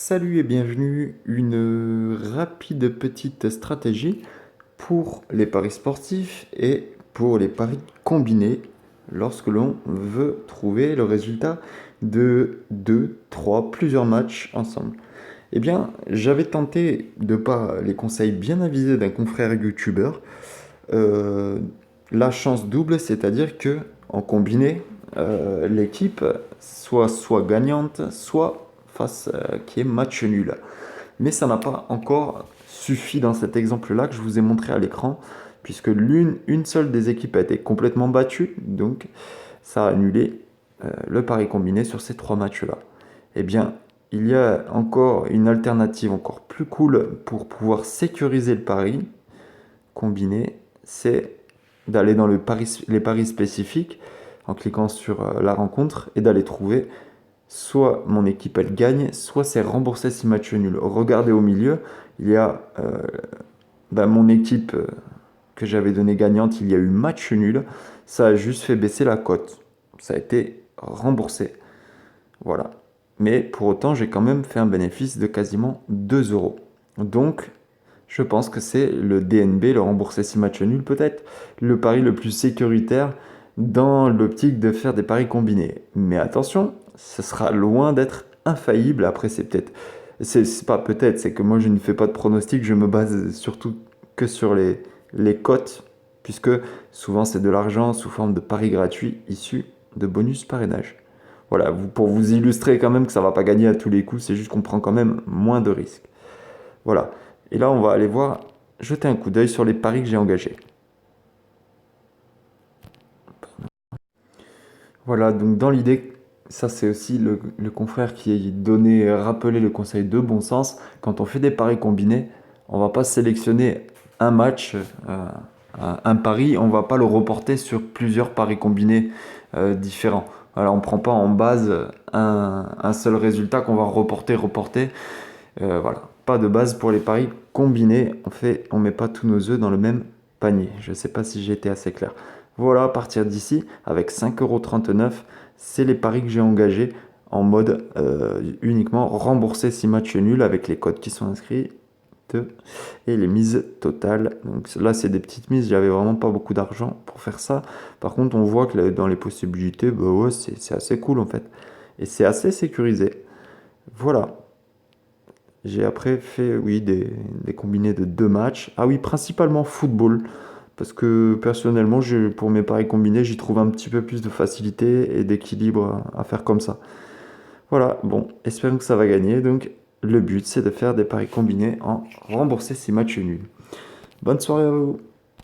Salut et bienvenue, une rapide petite stratégie pour les paris sportifs et pour les paris combinés lorsque l'on veut trouver le résultat de 2, 3, plusieurs matchs ensemble. Eh bien, j'avais tenté, de par les conseils bien avisés d'un confrère youtubeur, euh, la chance double, c'est-à-dire que en combiné, l'équipe soit gagnante, soit face qui est match nul. Mais ça n'a pas encore suffi dans cet exemple-là que je vous ai montré à l'écran, puisque une seule des équipes a été complètement battue, donc ça a annulé le pari combiné sur ces trois matchs-là. Eh bien, il y a encore une alternative encore plus cool pour pouvoir sécuriser le pari combiné, c'est d'aller dans les paris spécifiques en cliquant sur la rencontre et d'aller trouver soit mon équipe elle gagne, soit c'est remboursé si match nul. Regardez au milieu, il y a mon équipe que j'avais donnée gagnante, il y a eu match nul, ça a juste fait baisser la cote. Ça a été remboursé. Voilà. Mais pour autant, j'ai quand même fait un bénéfice de quasiment 2 euros. Donc, je pense que c'est le DNB, le remboursé si match nul, peut-être le pari le plus sécuritaire dans l'optique de faire des paris combinés. Mais attention, ce sera loin d'être infaillible. Après, c'est pas peut-être, c'est que moi je ne fais pas de pronostic, je me base surtout que sur les cotes, puisque souvent c'est de l'argent sous forme de paris gratuits issus de bonus parrainage. Voilà, pour vous illustrer quand même que ça va pas gagner à tous les coups, c'est juste qu'on prend quand même moins de risques. Voilà. Et là, on va aller voir, jeter un coup d'œil sur les paris que j'ai engagés. Voilà, donc dans l'idée, ça c'est aussi le confrère qui a donné, rappelé le conseil de bon sens. Quand on fait des paris combinés, on va pas sélectionner un match, un pari, on va pas le reporter sur plusieurs paris combinés différents. Voilà, on prend pas en base un seul résultat qu'on va reporter. Voilà, pas de base pour les paris combinés. On met pas tous nos œufs dans le même panier. Je ne sais pas si j'ai été assez clair. Voilà, à partir d'ici, avec 5,39 €, c'est les paris que j'ai engagés en mode uniquement remboursé si match nul avec les codes qui sont inscrits et les mises totales. Donc là, c'est des petites mises. J'avais vraiment pas beaucoup d'argent pour faire ça. Par contre, on voit que dans les possibilités, bah ouais, c'est assez cool en fait. Et c'est assez sécurisé. Voilà. J'ai après fait, oui, des combinés de deux matchs. Ah oui, principalement football. Parce que personnellement, pour mes paris combinés, j'y trouve un petit peu plus de facilité et d'équilibre à faire comme ça. Voilà, bon, espérons que ça va gagner. Donc, le but, c'est de faire des paris combinés en remboursé 6 matchs nuls. Bonne soirée à vous!